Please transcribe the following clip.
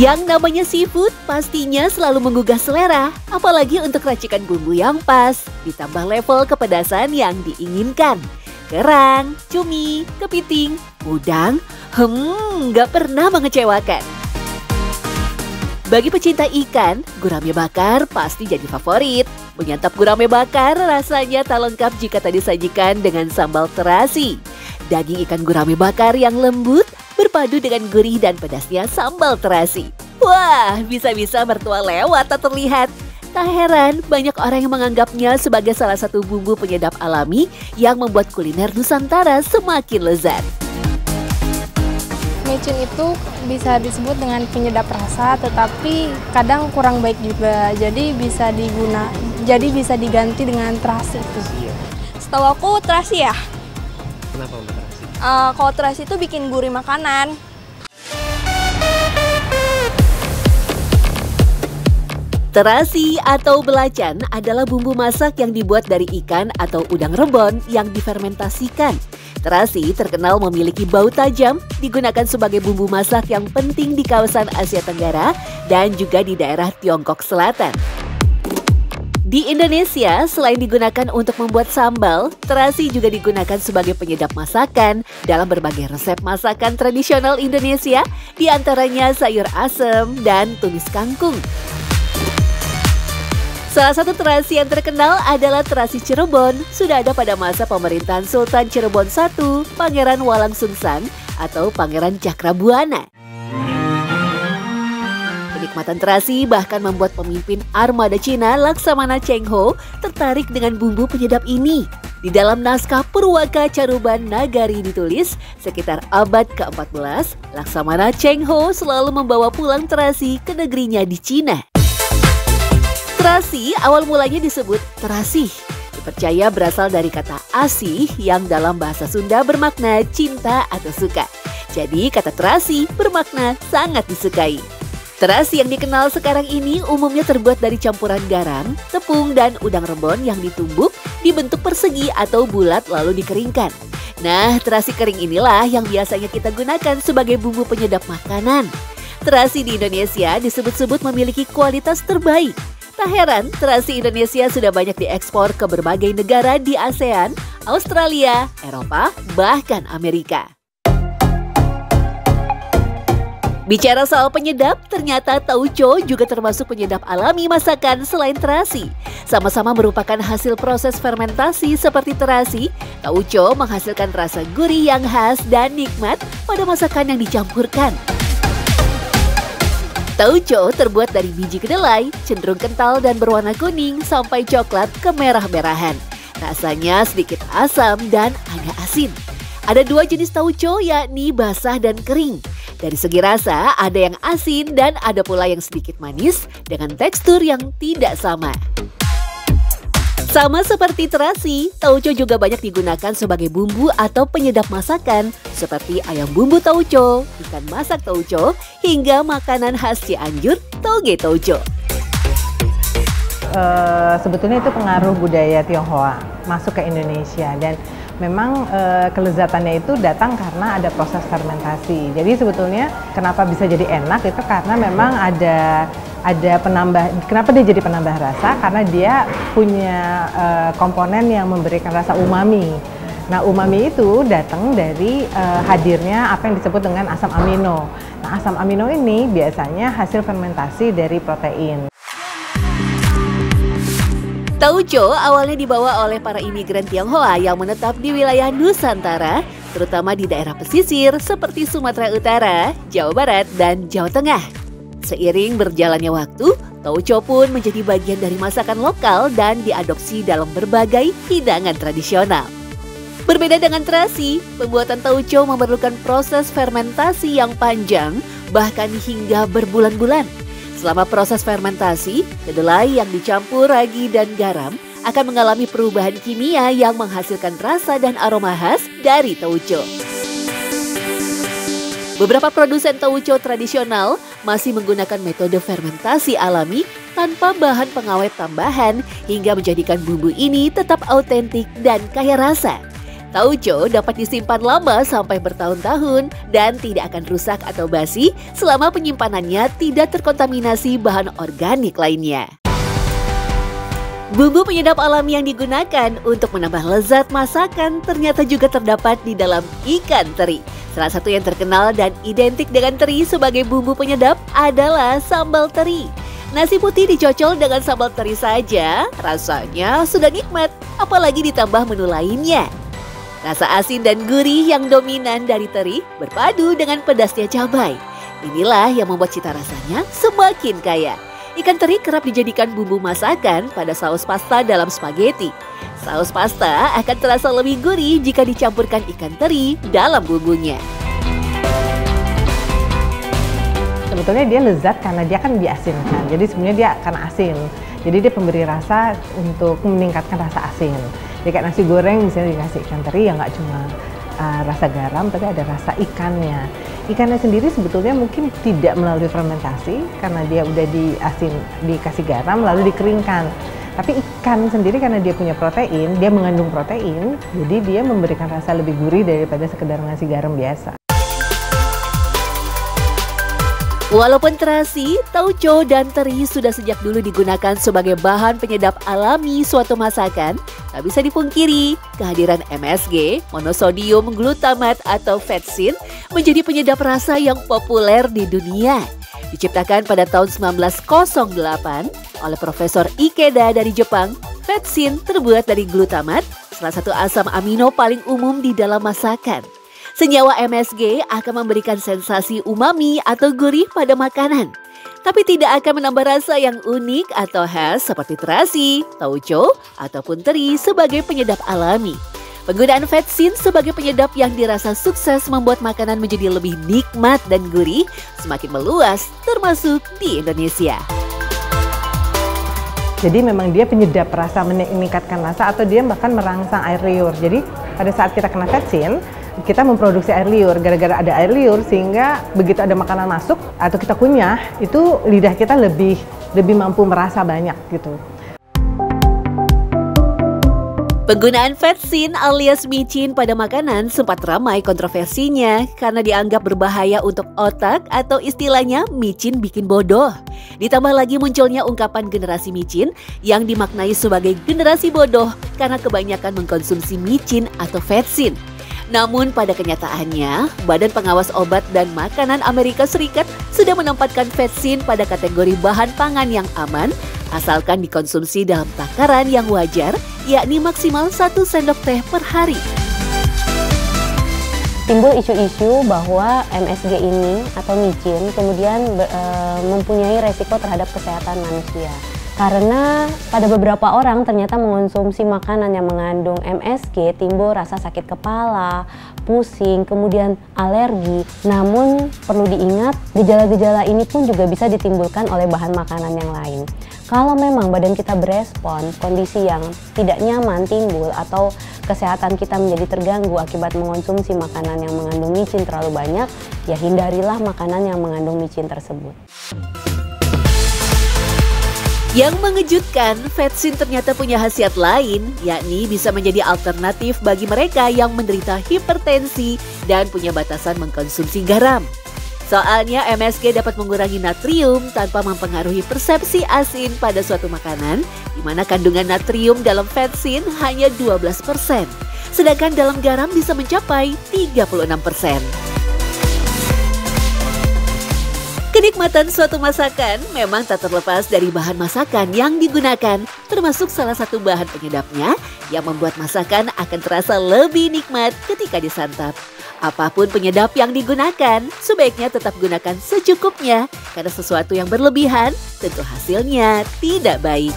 Yang namanya seafood pastinya selalu menggugah selera, apalagi untuk racikan bumbu yang pas, ditambah level kepedasan yang diinginkan. Kerang, cumi, kepiting, udang, nggak pernah mengecewakan. Bagi pecinta ikan, gurame bakar pasti jadi favorit. Menyantap gurame bakar rasanya tak lengkap jika tak disajikan dengan sambal terasi. Daging ikan gurame bakar yang lembut berpadu dengan gurih dan pedasnya sambal terasi. Wah, bisa-bisa mertua lewat tak terlihat. Tak heran banyak orang yang menganggapnya sebagai salah satu bumbu penyedap alami yang membuat kuliner Nusantara semakin lezat. Micin itu bisa disebut dengan penyedap rasa, tetapi kadang kurang baik juga. Jadi bisa diganti dengan terasi itu. Setahu aku terasi ya. Kenapa Mbak terasi? Kalau terasi itu bikin gurih makanan. Terasi atau belacan adalah bumbu masak yang dibuat dari ikan atau udang rebon yang difermentasikan. Terasi terkenal memiliki bau tajam, digunakan sebagai bumbu masak yang penting di kawasan Asia Tenggara dan juga di daerah Tiongkok Selatan. Di Indonesia, selain digunakan untuk membuat sambal, terasi juga digunakan sebagai penyedap masakan dalam berbagai resep masakan tradisional Indonesia, di antaranya sayur asem dan tumis kangkung. Salah satu terasi yang terkenal adalah terasi Cirebon, sudah ada pada masa pemerintahan Sultan Cirebon I, Pangeran Walang Sungsang atau Pangeran Cakrabuana. Kenikmatan terasi bahkan membuat pemimpin armada Cina Laksamana Cheng Ho tertarik dengan bumbu penyedap ini. Di dalam naskah Purwaka Caruban Nagari ditulis, sekitar abad ke-14, Laksamana Cheng Ho selalu membawa pulang terasi ke negerinya di Cina. Terasi awal mulanya disebut terasih. Dipercaya berasal dari kata asih yang dalam bahasa Sunda bermakna cinta atau suka. Jadi kata terasi bermakna sangat disukai. Terasi yang dikenal sekarang ini umumnya terbuat dari campuran garam, tepung, dan udang rebon yang ditumbuk, dibentuk persegi atau bulat lalu dikeringkan. Nah, terasi kering inilah yang biasanya kita gunakan sebagai bumbu penyedap makanan. Terasi di Indonesia disebut-sebut memiliki kualitas terbaik. Tak heran, terasi Indonesia sudah banyak diekspor ke berbagai negara di ASEAN, Australia, Eropa, bahkan Amerika. Bicara soal penyedap, ternyata tauco juga termasuk penyedap alami masakan selain terasi. Sama-sama merupakan hasil proses fermentasi seperti terasi, tauco menghasilkan rasa gurih yang khas dan nikmat pada masakan yang dicampurkan. Tauco terbuat dari biji kedelai, cenderung kental dan berwarna kuning sampai coklat kemerah-merahan. Rasanya sedikit asam dan agak asin. Ada dua jenis tauco, yakni basah dan kering. Dari segi rasa, ada yang asin dan ada pula yang sedikit manis dengan tekstur yang tidak sama. Sama seperti terasi, tauco juga banyak digunakan sebagai bumbu atau penyedap masakan seperti ayam bumbu tauco, ikan masak tauco, hingga makanan khas Cianjur, toge tauco. Sebetulnya itu pengaruh budaya Tionghoa masuk ke Indonesia dan memang kelezatannya itu datang karena ada proses fermentasi. Jadi sebetulnya kenapa bisa jadi enak itu karena memang ada penambah. Kenapa dia jadi penambah rasa? Karena dia punya komponen yang memberikan rasa umami. Nah, umami itu datang dari hadirnya apa yang disebut dengan asam amino. Nah, asam amino ini biasanya hasil fermentasi dari protein. Tauco awalnya dibawa oleh para imigran Tionghoa yang menetap di wilayah Nusantara, terutama di daerah pesisir seperti Sumatera Utara, Jawa Barat, dan Jawa Tengah. Seiring berjalannya waktu, tauco pun menjadi bagian dari masakan lokal dan diadopsi dalam berbagai hidangan tradisional. Berbeda dengan terasi, pembuatan tauco memerlukan proses fermentasi yang panjang, bahkan hingga berbulan-bulan. Selama proses fermentasi, kedelai yang dicampur ragi dan garam akan mengalami perubahan kimia yang menghasilkan rasa dan aroma khas dari tauco. Beberapa produsen tauco tradisional masih menggunakan metode fermentasi alami tanpa bahan pengawet tambahan hingga menjadikan bumbu ini tetap autentik dan kaya rasa. Tauco dapat disimpan lama sampai bertahun-tahun dan tidak akan rusak atau basi selama penyimpanannya tidak terkontaminasi bahan organik lainnya. Bumbu penyedap alami yang digunakan untuk menambah lezat masakan ternyata juga terdapat di dalam ikan teri. Salah satu yang terkenal dan identik dengan teri sebagai bumbu penyedap adalah sambal teri. Nasi putih dicocol dengan sambal teri saja, rasanya sudah nikmat, apalagi ditambah menu lainnya. Rasa asin dan gurih yang dominan dari teri berpadu dengan pedasnya cabai. Inilah yang membuat cita rasanya semakin kaya. Ikan teri kerap dijadikan bumbu masakan pada saus pasta dalam spaghetti. Saus pasta akan terasa lebih gurih jika dicampurkan ikan teri dalam bumbunya. Sebetulnya dia lezat karena dia kan diasinkan, jadi sebenarnya dia karena asin. Jadi dia pemberi rasa untuk meningkatkan rasa asin. Jadi kayak nasi goreng misalnya dikasih ikan teri ya nggak cuma rasa garam, tapi ada rasa ikannya. Ikannya sendiri sebetulnya mungkin tidak melalui fermentasi karena dia udah dikasih garam lalu dikeringkan. Tapi ikan sendiri karena dia punya protein, dia mengandung protein, jadi dia memberikan rasa lebih gurih daripada sekedar ngasih garam biasa. Walaupun terasi, tauco dan teri sudah sejak dulu digunakan sebagai bahan penyedap alami suatu masakan, tak bisa dipungkiri kehadiran MSG, monosodium glutamat atau vetsin, menjadi penyedap rasa yang populer di dunia. Diciptakan pada tahun 1908 oleh Profesor Ikeda dari Jepang, vetsin terbuat dari glutamat, salah satu asam amino paling umum di dalam masakan. Senyawa MSG akan memberikan sensasi umami atau gurih pada makanan, tapi tidak akan menambah rasa yang unik atau khas seperti terasi, tauco, ataupun teri sebagai penyedap alami. Penggunaan vetsin sebagai penyedap yang dirasa sukses membuat makanan menjadi lebih nikmat dan gurih semakin meluas, termasuk di Indonesia. Jadi memang dia penyedap rasa, meningkatkan rasa, atau dia bahkan merangsang air liur. Jadi pada saat kita kena vetsin, kita memproduksi air liur. Gara-gara ada air liur sehingga begitu ada makanan masuk atau kita kunyah, itu lidah kita lebih mampu merasa banyak gitu. Penggunaan vetsin alias micin pada makanan sempat ramai kontroversinya karena dianggap berbahaya untuk otak atau istilahnya micin bikin bodoh. Ditambah lagi munculnya ungkapan generasi micin yang dimaknai sebagai generasi bodoh karena kebanyakan mengkonsumsi micin atau vetsin. Namun pada kenyataannya, Badan Pengawas Obat dan Makanan Amerika Serikat sudah menempatkan vetsin pada kategori bahan pangan yang aman asalkan dikonsumsi dalam takaran yang wajar, yakni maksimal 1 sendok teh per hari. Timbul isu-isu bahwa MSG ini atau micin kemudian mempunyai resiko terhadap kesehatan manusia. Karena pada beberapa orang ternyata mengonsumsi makanan yang mengandung MSG timbul rasa sakit kepala, pusing, kemudian alergi. Namun perlu diingat gejala-gejala ini pun juga bisa ditimbulkan oleh bahan makanan yang lain. Kalau memang badan kita berespon, kondisi yang tidak nyaman timbul atau kesehatan kita menjadi terganggu akibat mengonsumsi makanan yang mengandung micin terlalu banyak, ya hindarilah makanan yang mengandung micin tersebut. Yang mengejutkan, vetsin ternyata punya khasiat lain, yakni bisa menjadi alternatif bagi mereka yang menderita hipertensi dan punya batasan mengkonsumsi garam. Soalnya MSG dapat mengurangi natrium tanpa mempengaruhi persepsi asin pada suatu makanan, di mana kandungan natrium dalam vetsin hanya 12%, sedangkan dalam garam bisa mencapai 36%. Kenikmatan suatu masakan memang tak terlepas dari bahan masakan yang digunakan, termasuk salah satu bahan penyedapnya yang membuat masakan akan terasa lebih nikmat ketika disantap. Apapun penyedap yang digunakan, sebaiknya tetap gunakan secukupnya, karena sesuatu yang berlebihan tentu hasilnya tidak baik.